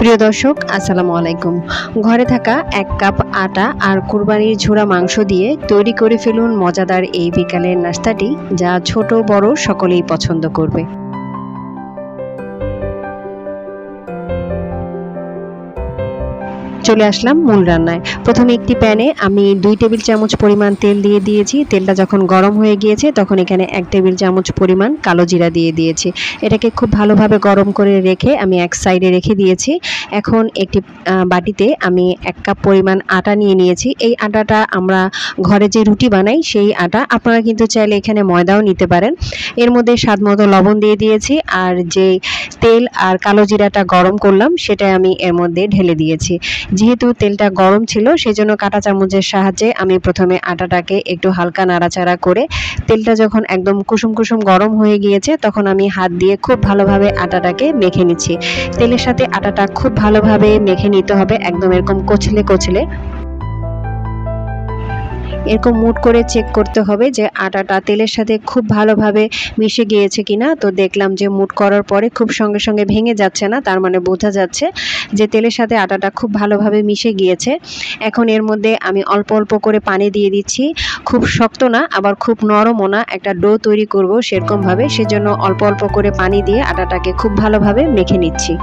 প্রিয় দর্শক, আসসালামু আলাইকুম। ঘরে থাকা 1 কাপ আটা আর কুরবানির ঝুরা মাংস দিয়ে তৈরি করে ফেলুন মজাদার এই বিকালের নাস্তাটি, যা ছোট বড় সকলেই পছন্দ করবে। চলে আসলাম মূল রান্নায়। প্রথমে একটি প্যানে আমি 2 টেবিল চামচ পরিমাণ তেল দিয়ে দিয়েছি। তেলটা যখন গরম হয়ে গিয়েছে তখন এখানে 1 টেবিল চামচ পরিমাণ কালো জিরা দিয়ে দিয়েছি। এটাকে খুব ভালোভাবে গরম করে রেখে আমি এক সাইডে রেখে দিয়েছি। এখন একটি বাটিতে আমি 1 কাপ পরিমাণ আটা নিয়ে নিয়েছি। এই আটাটা আমরা ঘরে যে রুটি বানাই সেই আটা, আপনারা কিন্তু চাইলে এখানে ময়দাও নিতে পারেন। এর মধ্যে স্বাদমতো লবণ দিয়ে দিয়েছি, আর যে তেল আর কালো জিরাটা গরম করলাম সেটা আমি এর মধ্যে ঢেলে দিয়েছি। যেহেতু তেলটা গরম ছিল সেজন্য কাঁটা চামচের সাহায্যে আমি প্রথমে আটাটাকে একটু হালকা নাড়াচাড়া করে, তেলটা যখন একদম কুসুম কুসুম গরম হয়ে গিয়েছে তখন আমি হাত দিয়ে খুব ভালোভাবে আটাটাকে মেখে নিচ্ছি। তেলের সাথে আটাটা খুব ভালোভাবে মেখে নিতে হবে, একদম এরকম কচলে কচলে। এরকম মুট করে চেক করতে হবে যে আটাটা তেলের সাথে খুব ভালোভাবে মিশে গিয়েছে কিনা। তো দেখলাম যে মুট করার পরে খুব সঙ্গে সঙ্গে ভেঙে যাচ্ছে না, তার মানে বোঝা যাচ্ছে যে তেলের সাথে আটাটা খুব ভালোভাবে মিশে গিয়েছে। এখন এর মধ্যে আমি অল্প অল্প করে পানি দিয়ে দিচ্ছি। খুব শক্ত না আবার খুব নরমও না, একটা ডো তৈরি করব সেরকমভাবে, সেজন্য অল্প অল্প করে পানি দিয়ে আটাটাকে খুব ভালোভাবে মেখে নিচ্ছি।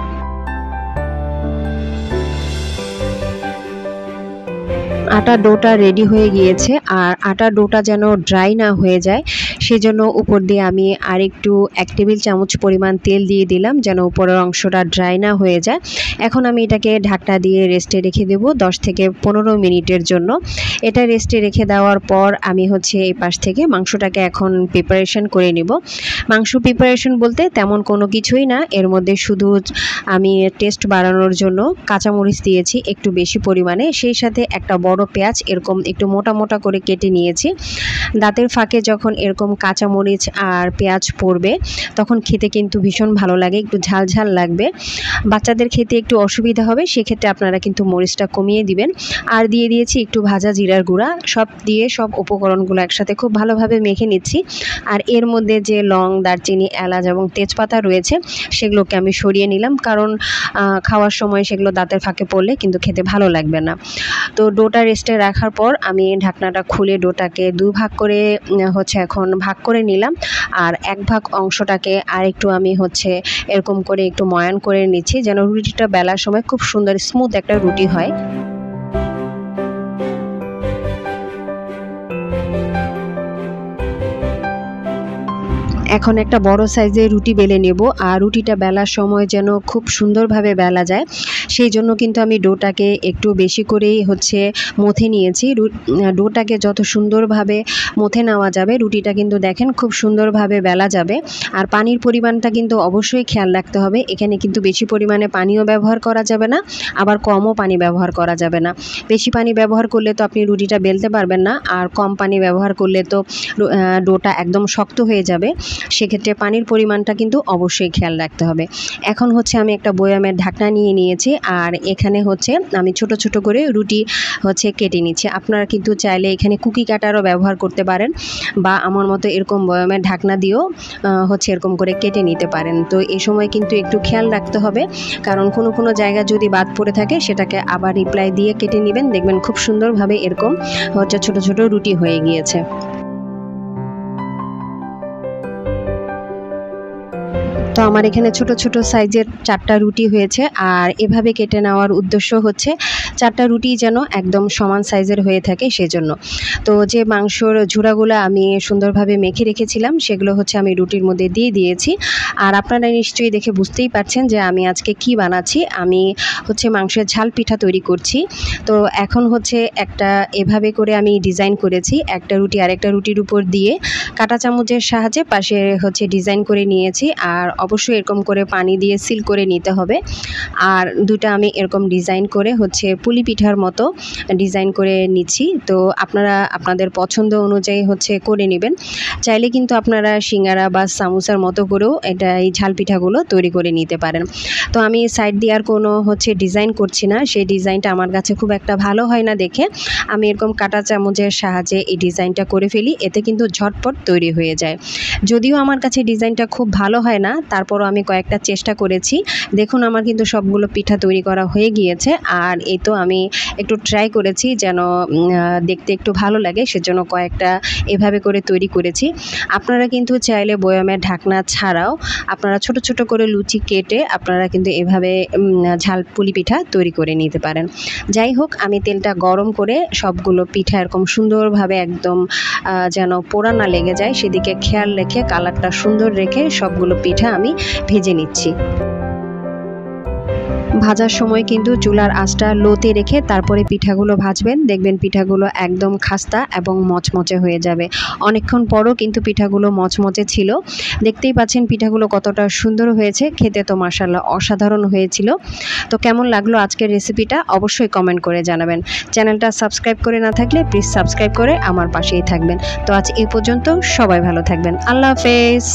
আটা ডোটা রেডি হয়ে গিয়েছে, আর আটা ডোটা যেন ড্রাই না হয়ে যায় সেজন্য উপর দিয়ে আমি আরেকটু 1 টেবিল চামচ পরিমাণ তেল দিয়ে দিলাম, যেন উপরের অংশটা ড্রাই না হয়ে যায়। এখন আমি এটাকে ঢাকনা দিয়ে রেস্টে রেখে দেব 10 থেকে 15 মিনিটের জন্য। এটা রেস্টে রেখে দেওয়ার পর আমি এই পাশ থেকে মাংসটাকে এখন প্রিপারেশন করে নিব। মাংস প্রিপারেশন বলতে তেমন কোনো কিছুই না, এর মধ্যে শুধু আমি টেস্ট বাড়ানোর জন্য কাঁচামরিচ দিয়েছি একটু বেশি পরিমাণে, সেই সাথে একটা বড় পেঁয়াজ এরকম একটু মোটা মোটা করে কেটে নিয়েছি। দাঁতের ফাঁকে যখন এরকম কাঁচামরিচ আর পেঁয়াজ পড়বে তখন খেতে কিন্তু ভীষণ ভালো লাগে, একটু ঝাল ঝাল লাগবে। বাচ্চাদের খেতে একটু অসুবিধা হবে, সেক্ষেত্রে আপনারা কিন্তু মরিচটা কমিয়ে দিবেন। আর দিয়ে দিয়েছি একটু ভাজা জিরার গুঁড়া। সব দিয়ে সব উপকরণগুলো একসাথে খুব ভালোভাবে মেখে নিচ্ছি। আর এর মধ্যে যে লং, দারচিনি, এলাচ এবং তেজপাতা রয়েছে সেগুলোকে আমি সরিয়ে নিলাম, কারণ খাওয়ার সময় সেগুলো দাঁতের ফাঁকে পড়লে কিন্তু খেতে ভালো লাগবে না। তো ডোটা রেস্টে রাখার পর আমি ঢাকনাটা খুলে ডোটাকে 2 ভাগ করে এখন ভাগ করে নিলাম। আর 1 ভাগ অংশটাকে আর একটু আমি এরকম করে একটু ময়ান করে নিচ্ছি, যেন রুটিটা বেলার সময় খুব সুন্দর স্মুথ একটা রুটি হয়। এখন একটা বড় সাইজের রুটি বেলে নেব, আর রুটিটা বেলার সময় যেন খুব সুন্দরভাবে বেলা যায় সেই জন্য কিন্তু আমি ডোটাকে একটু বেশি করেই মথে নিয়েছি। ডোটাকে যত সুন্দরভাবে মথে নেওয়া যাবে রুটিটা কিন্তু দেখেন খুব সুন্দরভাবে বেলা যাবে। আর পানির পরিমাণটা কিন্তু অবশ্যই খেয়াল রাখতে হবে, এখানে কিন্তু বেশি পরিমাণে পানিও ব্যবহার করা যাবে না, আবার কমও পানি ব্যবহার করা যাবে না। বেশি পানি ব্যবহার করলে তো আপনি রুটিটা বেলতে পারবেন না, আর কম পানি ব্যবহার করলে তো ডোটা একদম শক্ত হয়ে যাবে। সেক্ষেত্রে পানির পরিমাণটা কিন্তু অবশ্যই খেয়াল রাখতে হবে। এখন আমি একটা বয়ামের ঢাকনা নিয়ে নিয়েছি, আর এখানে আমি ছোট ছোট করে রুটি কেটে নিচ্ছি। আপনারা কিন্তু চাইলে এখানে কুকি কাটারও ব্যবহার করতে পারেন, বা আমার মতো এরকম বয়ামের ঢাকনা দিয়েও এরকম করে কেটে নিতে পারেন। তো এই সময় কিন্তু একটু খেয়াল রাখতে হবে, কারণ কোনো জায়গা যদি বাদ পড়ে থাকে সেটাকে আবার রিপ্লাই দিয়ে কেটে নেবেন, দেখবেন খুব সুন্দরভাবে এরকম ছোট ছোট রুটি হয়ে গিয়েছে। তো আমার এখানে ছোট ছোট সাইজের 4টা রুটি হয়েছে, আর এভাবে কেটে নেওয়ার উদ্দেশ্য 4টা রুটি যেন একদম সমান সাইজের হয়ে থাকে সেজন্য। তো যে মাংসর ঝুড়াগুলো আমি সুন্দরভাবে মেখে রেখেছিলাম সেগুলো আমি রুটির মধ্যে দিয়ে দিয়েছি। আর আপনারা নিশ্চয়ই দেখে বুঝতেই পারছেন যে আমি আজকে কি বানাচ্ছি। আমি মাংসের ঝাল পিঠা তৈরি করছি। তো এখন একটা এভাবে করে আমি ডিজাইন করেছি, একটা রুটি আরেকটা রুটির উপর দিয়ে কাঁটা চামচের সাহায্যে পাশে ডিজাইন করে নিয়েছি। আর অবশ্যই এরকম করে পানি দিয়ে সিল করে নিতে হবে। আর দুটো আমি এরকম ডিজাইন করে পুলি পিঠার মতো ডিজাইন করে নিচ্ছি। তো আপনারা আপনাদের পছন্দ অনুযায়ী করে নেবেন। চাইলে কিন্তু আপনারা সিঙ্গারা বা সামোসার মতো করেও এই ঝাল পিঠাগুলো তৈরি করে নিতে পারেন। তো আমি সাইড দিয়ে আর কোনো ডিজাইন করছি না, সেই ডিজাইনটা আমার কাছে খুব একটা ভালো হয় না দেখে আমি এরকম কাঁটা চামচের সাহায্যে এই ডিজাইনটা করে ফেলি, এতে কিন্তু ঝটপট তৈরি হয়ে যায়। যদিও আমার কাছে ডিজাইনটা খুব ভালো হয় না, তারপরও আমি কয়েকটা চেষ্টা করেছি। দেখুন আমার কিন্তু সবগুলো পিঠা তৈরি করা হয়ে গিয়েছে। আর এই তো আমি একটু ট্রাই করেছি যেন দেখতে একটু ভালো লাগে, সেজন্য কয়েকটা এভাবে করে তৈরি করেছি। আপনারা কিন্তু চাইলে বয়ামের ঢাকনা ছাড়াও আপনারা ছোট ছোট করে লুচি কেটে আপনারা কিন্তু এভাবে ঝালপুলি পিঠা তৈরি করে নিতে পারেন। যাই হোক, আমি তেলটা গরম করে সবগুলো পিঠা এরকম সুন্দরভাবে একদম যেন পোড়া না লেগে যায় সেদিকে খেয়াল রেখে কালারটা সুন্দর রেখে সবগুলো পিঠা আমি ভেজে নিচ্ছি। ভাজার সময় কিন্তু চুলার আঁচটা লোতে রেখে তারপরে পিঠাগুলো ভাজবেন। দেখবেন পিঠাগুলো একদম খাস্তা এবং মচমচে হয়ে যাবে। অনেকক্ষণ পরও কিন্তু পিঠাগুলো মচমচে ছিল। দেখতেই পাচ্ছেন পিঠাগুলো কতটা সুন্দর হয়েছে, খেতে তো মাশাআল্লাহ অসাধারণ হয়েছিল। তো কেমন লাগলো আজকের রেসিপিটা অবশ্যই কমেন্ট করে জানাবেন। চ্যানেলটা সাবস্ক্রাইব করে না থাকলে প্লিজ সাবস্ক্রাইব করে আমার পাশেই থাকবেন। তো আজ এই পর্যন্ত, সবাই ভালো থাকবেন। আল্লাহ হাফেজ।